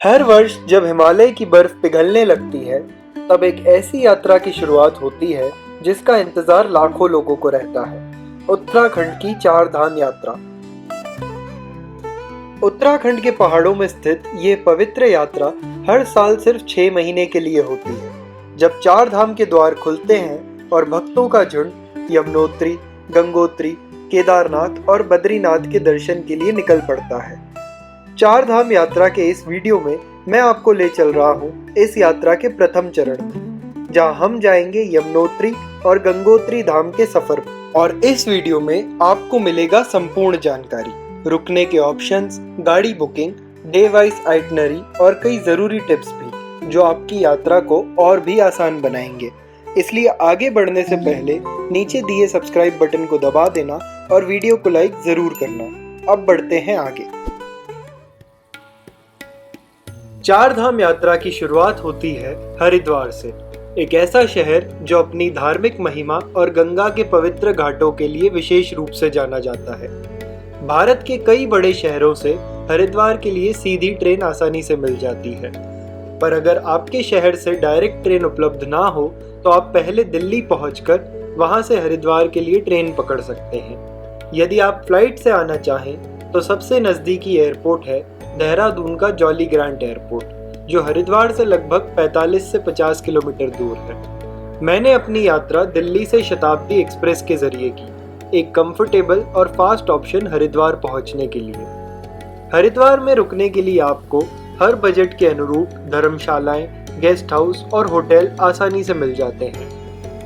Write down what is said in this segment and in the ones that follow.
हर वर्ष जब हिमालय की बर्फ पिघलने लगती है, तब एक ऐसी यात्रा की शुरुआत होती है जिसका इंतजार लाखों लोगों को रहता है। उत्तराखंड की चार धाम यात्रा। उत्तराखंड के पहाड़ों में स्थित ये पवित्र यात्रा हर साल सिर्फ 6 महीने के लिए होती है, जब चार धाम के द्वार खुलते हैं और भक्तों का झुंड यमुनोत्री, गंगोत्री, केदारनाथ और बद्रीनाथ के दर्शन के लिए निकल पड़ता है। चार धाम यात्रा के इस वीडियो में मैं आपको ले चल रहा हूँ इस यात्रा के प्रथम चरण में, जहाँ हम जाएंगे यमुनोत्री और गंगोत्री धाम के सफर में। और इस वीडियो में आपको मिलेगा संपूर्ण जानकारी, रुकने के ऑप्शंस, गाड़ी बुकिंग, डे वाइज आइटनरी और कई जरूरी टिप्स भी, जो आपकी यात्रा को और भी आसान बनाएंगे। इसलिए आगे बढ़ने से पहले नीचे दिए सब्सक्राइब बटन को दबा देना और वीडियो को लाइक जरूर करना। अब बढ़ते हैं आगे। चार धाम यात्रा की शुरुआत होती है हरिद्वार से, एक ऐसा शहर जो अपनी धार्मिक महिमा और गंगा के पवित्र घाटों के लिए विशेष रूप से जाना जाता है। भारत के कई बड़े शहरों से हरिद्वार के लिए सीधी ट्रेन आसानी से मिल जाती है, पर अगर आपके शहर से डायरेक्ट ट्रेन उपलब्ध ना हो तो आप पहले दिल्ली पहुंचकर वहां से हरिद्वार के लिए ट्रेन पकड़ सकते हैं। यदि आप फ्लाइट से आना चाहें तो सबसे नज़दीकी एयरपोर्ट है देहरादून का जॉली ग्रांट एयरपोर्ट, जो हरिद्वार से लगभग 45 से 50 किलोमीटर दूर है। मैंने अपनी यात्रा दिल्ली से शताब्दी एक्सप्रेस के जरिए की, एक कंफर्टेबल और फास्ट ऑप्शन हरिद्वार पहुंचने के लिए। हरिद्वार में रुकने के लिए आपको हर बजट के अनुरूप धर्मशालाएं, गेस्ट हाउस और होटल आसानी से मिल जाते हैं।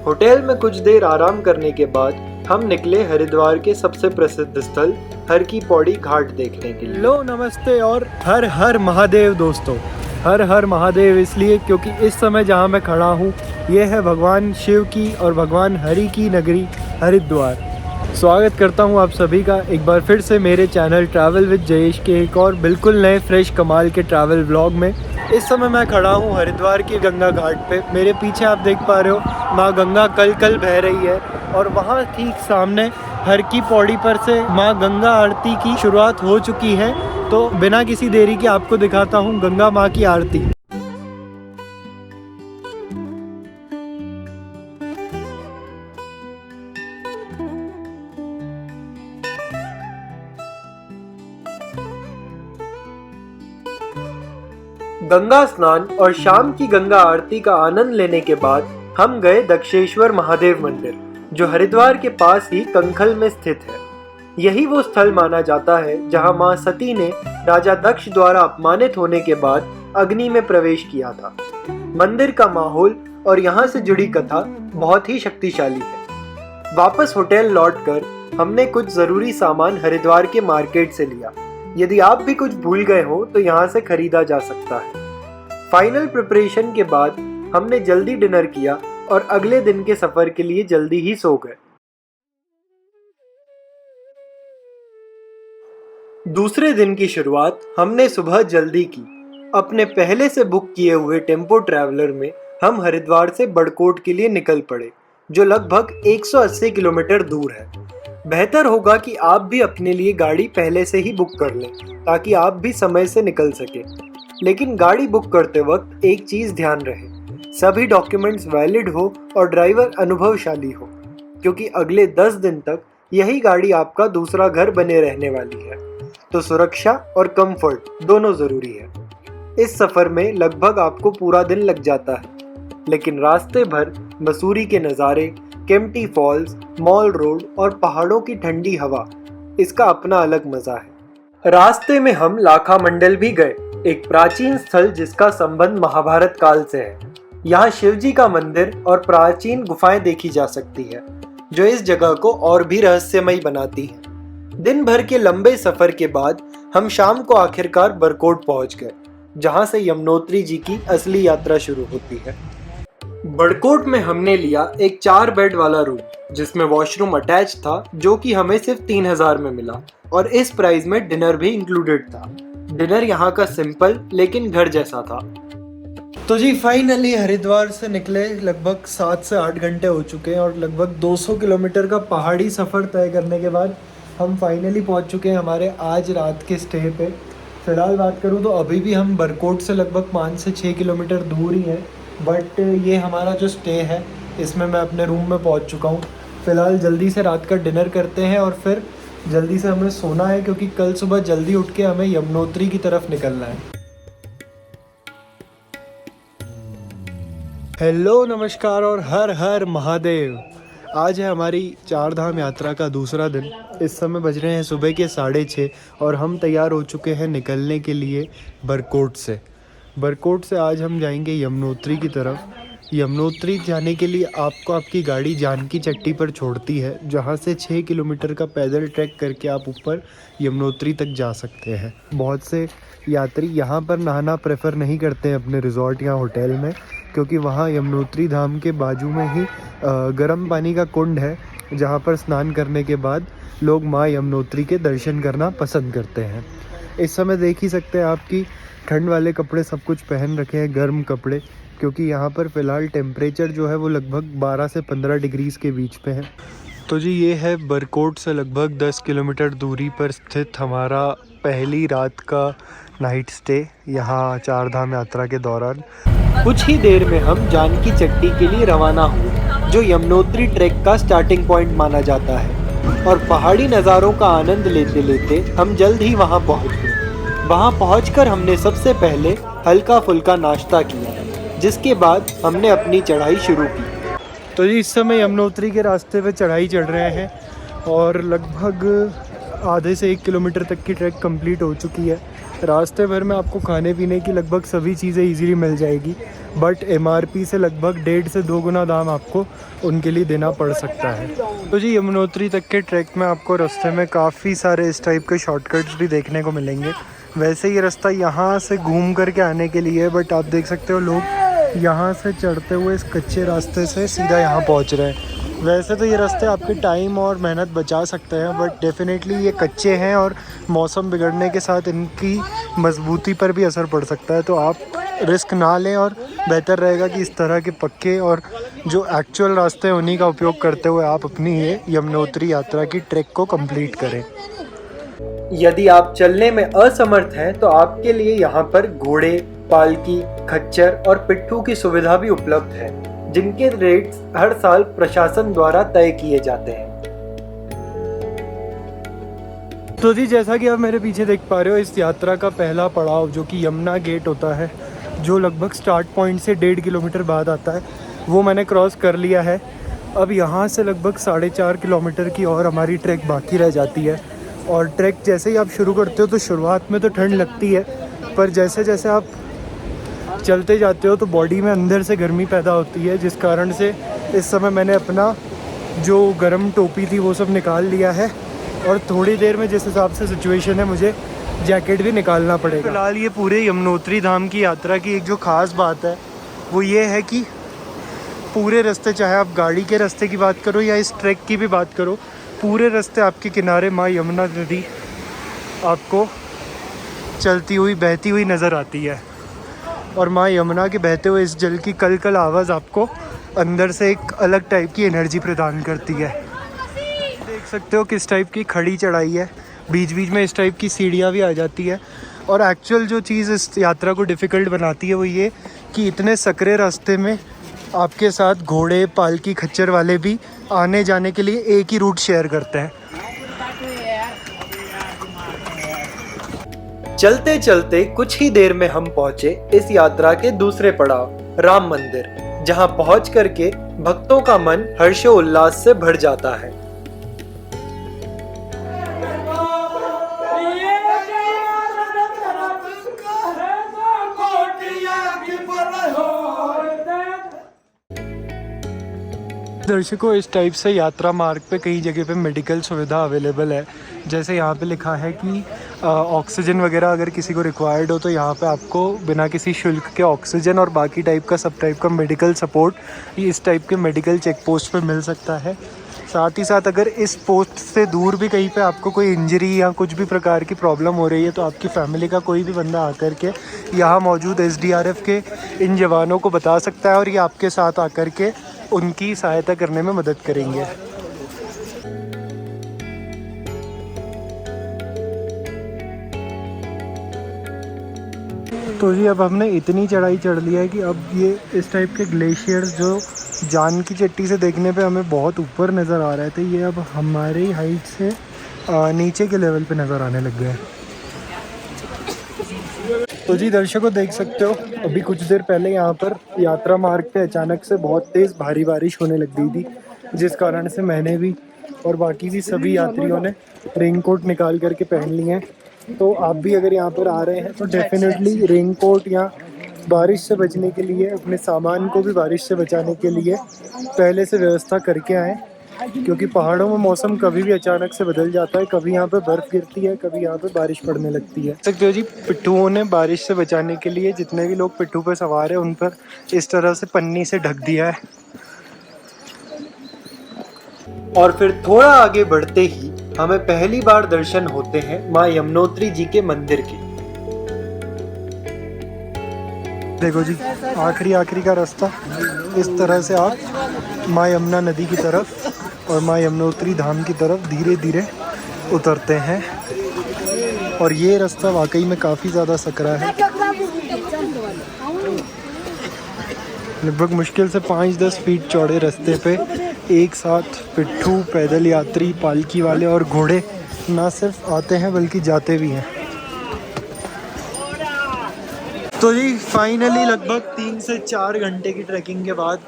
होटल में कुछ देर आराम करने के बाद हम निकले हरिद्वार के सबसे प्रसिद्ध स्थल हर की पौड़ी घाट देखने के लिए। लो नमस्ते और हर हर महादेव दोस्तों। हर हर महादेव इसलिए क्योंकि इस समय जहाँ मैं खड़ा हूँ ये है भगवान शिव की और भगवान हरि की नगरी हरिद्वार। स्वागत करता हूँ आप सभी का एक बार फिर से मेरे चैनल ट्रैवल विद जयेश के एक और बिल्कुल नए फ्रेश कमाल के ट्रैवल व्लॉग में। इस समय मैं खड़ा हूँ हरिद्वार की गंगा घाट पे। मेरे पीछे आप देख पा रहे हो माँ गंगा कल कल बह रही है और वहाँ ठीक सामने हर की पौड़ी पर से माँ गंगा आरती की शुरुआत हो चुकी है। तो बिना किसी देरी के आपको दिखाता हूँ गंगा माँ की आरती। गंगा स्नान और शाम की गंगा आरती का आनंद लेने के बाद हम गए दक्षेश्वर महादेव मंदिर, जो हरिद्वार के पास ही कंखल में स्थित है। यही वो स्थल माना जाता है जहां मां सती ने राजा दक्ष द्वारा अपमानित होने के बाद अग्नि में प्रवेश किया था। मंदिर का माहौल और यहां से जुड़ी कथा बहुत ही शक्तिशाली है। वापस होटल लौटकर हमने कुछ जरूरी सामान हरिद्वार के मार्केट से लिया। यदि आप भी कुछ भूल गए हो तो यहाँ से खरीदा जा सकता है। फाइनल प्रिपरेशन के बाद हमने जल्दी डिनर किया और अगले दिन के सफर के लिए जल्दी ही सो गए। दूसरे दिन की शुरुआत हमने सुबह जल्दी की। अपने पहले से बुक किए हुए टेम्पो ट्रैवलर में हम हरिद्वार से बड़कोट के लिए निकल पड़े, जो लगभग 180 किलोमीटर दूर है। बेहतर होगा कि आप भी अपने लिए गाड़ी पहले से ही बुक कर लें, ताकि आप भी समय से निकल सके। लेकिन गाड़ी बुक करते वक्त एक चीज़ ध्यान रहे, सभी डॉक्यूमेंट्स वैलिड हो और ड्राइवर अनुभवशाली हो, क्योंकि अगले 10 दिन तक यही गाड़ी आपका दूसरा घर बने रहने वाली है। तो सुरक्षा और कंफर्ट दोनों ज़रूरी है। इस सफ़र में लगभग आपको पूरा दिन लग जाता है, लेकिन रास्ते भर मसूरी के नज़ारे, केम्प्टी फॉल्स, मॉल रोड और पहाड़ों की ठंडी हवा, इसका अपना अलग मजा है। रास्ते में हम लाखा मंडल भी गए, एक प्राचीन स्थल जिसका संबंध महाभारत काल से है। यहाँ शिव जी का मंदिर और प्राचीन गुफाएं देखी जा सकती है, जो इस जगह को और भी रहस्यमयी बनाती है। दिन भर के लंबे सफर के बाद हम शाम को आखिरकार बड़कोट पहुंच गए, जहां से यमुनोत्री जी की असली यात्रा शुरू होती है। बड़कोट में हमने लिया एक 4 बेड वाला रूम, जिसमें वॉशरूम अटैच था, जो कि हमें सिर्फ 3000 में मिला और इस प्राइस में डिनर भी इंक्लूडेड था। डिनर यहाँ का सिंपल लेकिन घर जैसा था। तो जी फाइनली हरिद्वार से निकले लगभग 7 से 8 घंटे हो चुके हैं और लगभग 200 किलोमीटर का पहाड़ी सफ़र तय करने के बाद हम फाइनली पहुँच चुके हैं हमारे आज रात के स्टे पे। फ़िलहाल बात करूँ तो अभी भी हम बरकोट से लगभग 5 से 6 किलोमीटर दूर ही हैं, बट ये हमारा जो स्टे है इसमें मैं अपने रूम में पहुंच चुका हूँ। फ़िलहाल जल्दी से रात का डिनर करते हैं और फिर जल्दी से हमें सोना है, क्योंकि कल सुबह जल्दी उठ के हमें यमुनोत्री की तरफ निकलना है। हेलो, नमस्कार और हर हर महादेव। आज है हमारी चार धाम यात्रा का दूसरा दिन। इस समय बज रहे हैं सुबह के 6:30 और हम तैयार हो चुके हैं निकलने के लिए बरकोट से। बरकोट से आज हम जाएंगे यमुनोत्री की तरफ। यमुनोत्री जाने के लिए आपको आपकी गाड़ी जानकी चट्टी पर छोड़ती है, जहाँ से 6 किलोमीटर का पैदल ट्रैक करके आप ऊपर यमुनोत्री तक जा सकते हैं। बहुत से यात्री यहाँ पर नहाना प्रेफर नहीं करते हैं अपने रिजॉर्ट या होटल में, क्योंकि वहाँ यमुनोत्री धाम के बाजू में ही गर्म पानी का कुंड है, जहाँ पर स्नान करने के बाद लोग माँ यमुनोत्री के दर्शन करना पसंद करते हैं। इस समय देख ही सकते हैं आपकी ठंड वाले कपड़े सब कुछ पहन रखे हैं, गर्म कपड़े, क्योंकि यहाँ पर फ़िलहाल टेम्परेचर जो है वो लगभग 12 से 15 डिग्रीज़ के बीच पे है। तो जी ये है बरकोट से लगभग 10 किलोमीटर दूरी पर स्थित हमारा पहली रात का नाइट स्टे यहाँ चार धाम यात्रा के दौरान। कुछ ही देर में हम जानकी चट्टी के लिए रवाना हुए, जो यमुनोत्री ट्रैक का स्टार्टिंग पॉइंट माना जाता है, और पहाड़ी नज़ारों का आनंद लेते लेते हम जल्द ही वहाँ पहुँच गए। वहाँ पहुँचकर हमने सबसे पहले हल्का फुल्का नाश्ता किया, जिसके बाद हमने अपनी चढ़ाई शुरू की। तो जी इस समय यमुनोत्री के रास्ते पे चढ़ाई चढ़ रहे हैं और लगभग आधे से 1 किलोमीटर तक की ट्रैक कंप्लीट हो चुकी है। रास्ते भर में आपको खाने पीने की लगभग सभी चीज़ें इजीली मिल जाएगी, बट MRP से लगभग 1.5 से 2 गुना दाम आपको उनके लिए देना पड़ सकता है। तो जी यमुनोत्री तक के ट्रैक में आपको रास्ते में काफ़ी सारे इस टाइप के शॉर्टकट्स भी देखने को मिलेंगे। वैसे ये रास्ता यहाँ से घूम करके आने के लिए है, बट आप देख सकते हो लोग यहाँ से चढ़ते हुए इस कच्चे रास्ते से सीधा यहाँ पहुँच रहे हैं। वैसे तो ये रास्ते आपके टाइम और मेहनत बचा सकते हैं, बट डेफिनेटली ये कच्चे हैं और मौसम बिगड़ने के साथ इनकी मजबूती पर भी असर पड़ सकता है। तो आप रिस्क ना लें और बेहतर रहेगा कि इस तरह के पक्के और जो एक्चुअल रास्ते हैं उन्हीं का उपयोग करते हुए आप अपनी ये यमुनोत्री यात्रा की ट्रैक को कंप्लीट करें। यदि आप चलने में असमर्थ हैं तो आपके लिए यहाँ पर घोड़े, पालकी, खच्चर और पिट्ठू की सुविधा भी उपलब्ध है, जिनके रेट्स हर साल प्रशासन द्वारा तय किए जाते हैं। तो जी जैसा कि आप मेरे पीछे देख पा रहे हो, इस यात्रा का पहला पड़ाव जो कि यमुना गेट होता है, जो लगभग स्टार्ट पॉइंट से 1.5 किलोमीटर बाद आता है, वो मैंने क्रॉस कर लिया है। अब यहाँ से लगभग 4.5 किलोमीटर की और हमारी ट्रैक बाकी रह जाती है। और ट्रैक जैसे ही आप शुरू करते हो तो शुरुआत में तो ठंड लगती है, पर जैसे जैसे आप चलते जाते हो तो बॉडी में अंदर से गर्मी पैदा होती है, जिस कारण से इस समय मैंने अपना जो गर्म टोपी थी वो सब निकाल लिया है, और थोड़ी देर में जिस हिसाब से सिचुएशन है मुझे जैकेट भी निकालना पड़ेगा। फिलहाल ये पूरे यमुनोत्री धाम की यात्रा की एक जो ख़ास बात है वो ये है कि पूरे रास्ते, चाहे आप गाड़ी के रास्ते की बात करो या इस ट्रैक की भी बात करो, पूरे रास्ते आपके किनारे माँ यमुना नदी आपको चलती हुई बहती हुई नज़र आती है, और माँ यमुना के बहते हुए इस जल की कल कल आवाज़ आपको अंदर से एक अलग टाइप की एनर्जी प्रदान करती है। देख सकते हो किस टाइप की खड़ी चढ़ाई है, बीच बीच में इस टाइप की सीढ़ियाँ भी आ जाती है। और एक्चुअल जो चीज़ इस यात्रा को डिफ़िकल्ट बनाती है वो ये कि इतने सकरे रास्ते में आपके साथ घोड़े, पालकी, खच्चर वाले भी आने जाने के लिए एक ही रूट शेयर करते हैं। चलते चलते कुछ ही देर में हम पहुंचे इस यात्रा के दूसरे पड़ाव, राम मंदिर, जहां पहुंच करके भक्तों का मन हर्षोल्लास से भर जाता है। दर्शकों, इस टाइप से यात्रा मार्ग पे कई जगह पे मेडिकल सुविधा अवेलेबल है। जैसे यहाँ पे लिखा है कि ऑक्सीजन वगैरह अगर किसी को रिक्वायर्ड हो तो यहाँ पे आपको बिना किसी शुल्क के ऑक्सीजन और बाकी टाइप का सब टाइप का मेडिकल सपोर्ट इस टाइप के मेडिकल चेक पोस्ट पे मिल सकता है। साथ ही साथ अगर इस पोस्ट से दूर भी कहीं पे आपको कोई इंजरी या कुछ भी प्रकार की प्रॉब्लम हो रही है तो आपकी फैमिली का कोई भी बंदा आकर के यहाँ मौजूद SDRF के इन जवानों को बता सकता है और ये आपके साथ आकर के उनकी सहायता करने में मदद करेंगे। तो जी अब हमने इतनी चढ़ाई चढ़ लिया है कि अब ये इस टाइप के ग्लेशियर्स जो जानकी चट्टी से देखने पे हमें बहुत ऊपर नज़र आ रहे थे, ये अब हमारी हाइट से नीचे के लेवल पे नज़र आने लग गए हैं। तो जी दर्शकों देख सकते हो, अभी कुछ देर पहले यहाँ पर यात्रा मार्ग पे अचानक से बहुत तेज़ भारी बारिश होने लग गई थी, जिस कारण से मैंने भी और बाकी भी सभी यात्रियों ने रेनकोट निकाल करके पहन लिए हैं। तो आप भी अगर यहाँ पर आ रहे हैं तो डेफिनेटली रेनकोट या बारिश से बचने के लिए, अपने सामान को भी बारिश से बचाने के लिए पहले से व्यवस्था करके आएँ, क्योंकि पहाड़ों में मौसम कभी भी अचानक से बदल जाता है। कभी यहाँ पे बर्फ़ गिरती है, कभी यहाँ पे बारिश पड़ने लगती है। सकते हो जी, पिट्ठुओं ने बारिश से बचाने के लिए जितने भी लोग पिट्ठू पे सवार हैं उन पर इस तरह से पन्नी से ढक दिया है। और फिर थोड़ा आगे बढ़ते ही हमें पहली बार दर्शन होते हैं माँ यमुनोत्री जी के मंदिर के। देखो जी, आखिरी का रास्ता इस तरह से आप माँ यमुना नदी की तरफ और माँ यमुनोत्री धाम की तरफ धीरे धीरे उतरते हैं। और ये रास्ता वाकई में काफ़ी ज़्यादा सकरा है, लगभग मुश्किल से 5-10 फीट चौड़े रास्ते पे एक साथ पिट्ठू, पैदल यात्री, पालकी वाले और घोड़े ना सिर्फ आते हैं बल्कि जाते भी हैं। तो जी फाइनली लगभग 3 से 4 घंटे की ट्रैकिंग के बाद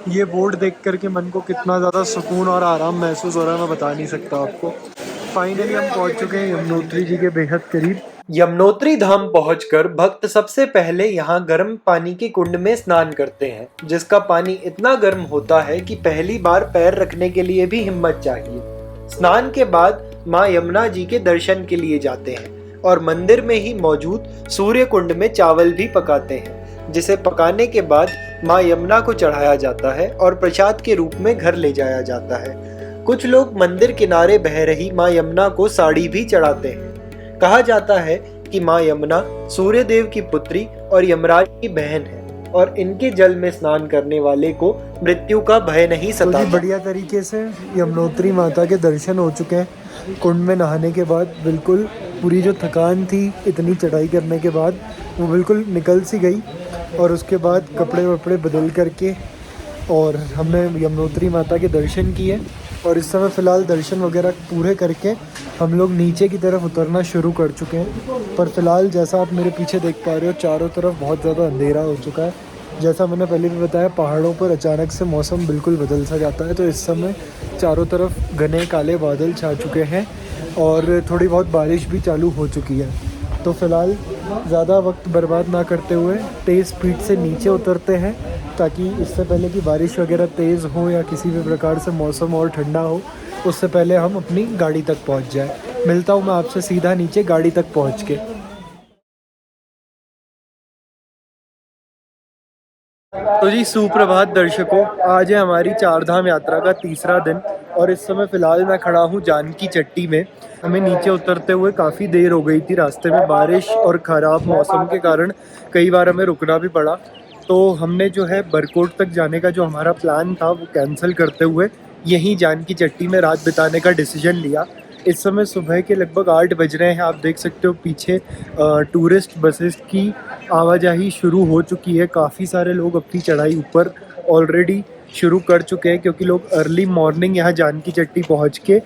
ये बोर्ड देख करके मन को कितना ज़्यादा सुकून और आराम महसूस हो रहा है मैं बता नहीं सकता आपको। फाइनली हम पहुंच चुके हैं यमुनोत्री जी के बेहद करीब। यमुनोत्री धाम पहुंचकर भक्त सबसे पहले यहाँ गर्म पानी के कुंड में स्नान करते हैं, जिसका पानी इतना गर्म होता है कि पहली बार पैर रखने के लिए भी हिम्मत चाहिए। स्नान के बाद माँ यमुना जी के दर्शन के लिए जाते हैं और मंदिर में ही मौजूद सूर्य कुंड में चावल भी पकाते हैं, जिसे पकाने के बाद माँ यमुना को चढ़ाया जाता है और प्रसाद के रूप में घर ले जाया जाता है। कुछ लोग मंदिर किनारे बह रही माँ यमुना को साड़ी भी चढ़ाते हैं। कहा जाता है कि माँ यमुना सूर्य देव की पुत्री और यमराज की बहन है और इनके जल में स्नान करने वाले को मृत्यु का भय नहीं सताता। तो बढ़िया तरीके से यमुनोत्री माता के दर्शन हो चुके हैं। कुंड में नहाने के बाद बिल्कुल पूरी जो थकान थी इतनी चढ़ाई करने के बाद वो बिल्कुल निकल सी गई। और उसके बाद कपड़े वपड़े बदल करके और हमने यमुनोत्री माता के दर्शन किए और इस समय फ़िलहाल दर्शन वगैरह पूरे करके हम लोग नीचे की तरफ उतरना शुरू कर चुके हैं। पर फ़िलहाल जैसा आप मेरे पीछे देख पा रहे हो, चारों तरफ बहुत ज़्यादा अंधेरा हो चुका है। जैसा मैंने पहले भी बताया, पहाड़ों पर अचानक से मौसम बिल्कुल बदल सा जाता है, तो इस समय चारों तरफ घने काले बादल छा चुके हैं और थोड़ी बहुत बारिश भी चालू हो चुकी है। तो फ़िलहाल ज़्यादा वक्त बर्बाद ना करते हुए तेज़ स्पीड से नीचे उतरते हैं, ताकि इससे पहले कि बारिश वगैरह तेज़ हो या किसी भी प्रकार से मौसम और ठंडा हो, उससे पहले हम अपनी गाड़ी तक पहुंच जाए। मिलता हूं मैं आपसे सीधा नीचे गाड़ी तक पहुंच के। तो जी सुप्रभात दर्शकों, आज है हमारी चारधाम यात्रा का तीसरा दिन और इस समय फ़िलहाल मैं खड़ा हूँ जानकी चट्टी में। हमें नीचे उतरते हुए काफ़ी देर हो गई थी, रास्ते में बारिश और ख़राब मौसम के कारण कई बार हमें रुकना भी पड़ा। तो हमने जो है बरकोट तक जाने का जो हमारा प्लान था वो कैंसिल करते हुए यहीं जानकी चट्टी में रात बिताने का डिसीजन लिया। इस समय सुबह के लगभग 8 बज रहे हैं। आप देख सकते हो पीछे टूरिस्ट बसेस की आवाजाही शुरू हो चुकी है। काफ़ी सारे लोग अपनी चढ़ाई ऊपर ऑलरेडी शुरू कर चुके हैं, क्योंकि लोग अर्ली मॉर्निंग यहाँ जानकी चट्टी पहुँच के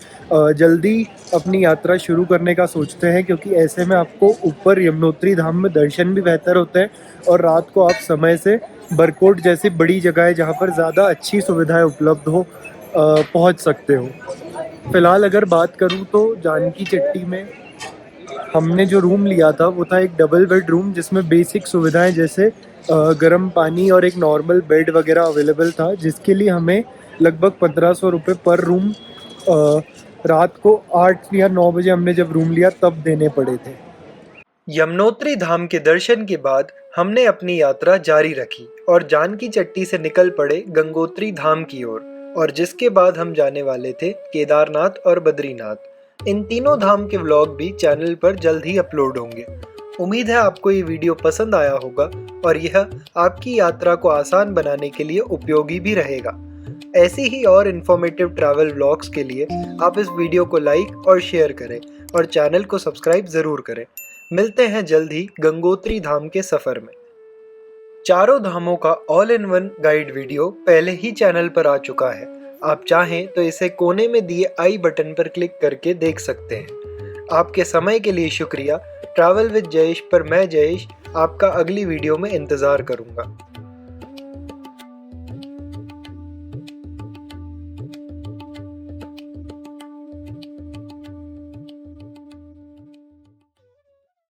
जल्दी अपनी यात्रा शुरू करने का सोचते हैं, क्योंकि ऐसे में आपको ऊपर यमुनोत्री धाम में दर्शन भी बेहतर होते हैं और रात को आप समय से बरकोट जैसी बड़ी जगह है जहाँ पर ज़्यादा अच्छी सुविधाएं उपलब्ध हो पहुँच सकते हो। फ़िलहाल अगर बात करूँ तो जानकी चट्टी में हमने जो रूम लिया था वो था एक डबल बेड रूम, जिसमें बेसिक सुविधाएं जैसे गर्म पानी और एक नॉर्मल बेड वगैरह अवेलेबल था, जिसके लिए हमें लगभग 1500 रुपये पर रूम रात को 8 या 9 बजे हमने जब रूम लिया तब देने पड़े थे। यमुनोत्री धाम के दर्शन के बाद हमने अपनी यात्रा जारी रखी और जानकी चट्टी से निकल पड़े गंगोत्री धाम की ओर, और जिसके बाद हम जाने वाले थे केदारनाथ और बद्रीनाथ। इन तीनों धाम के व्लॉग भी चैनल पर जल्द ही अपलोड होंगे। उम्मीद है आपको ये वीडियो पसंद आया होगा और यह आपकी यात्रा को आसान बनाने के लिए उपयोगी भी रहेगा। ऐसी ही और इन्फॉर्मेटिव ट्रैवल व्लॉग्स के लिए आप इस वीडियो को लाइक और शेयर करें और चैनल को सब्सक्राइब ज़रूर करें। मिलते हैं जल्द ही गंगोत्री धाम के सफर में। चारों धामों का all in one guide video पहले ही चैनल पर आ चुका है। आप चाहें तो इसे कोने में दिए आई बटन पर क्लिक करके देख सकते हैं। आपके समय के लिए शुक्रिया। ट्रैवल विद जयेश पर मैं जयेश आपका अगली वीडियो में इंतज़ार करूंगा।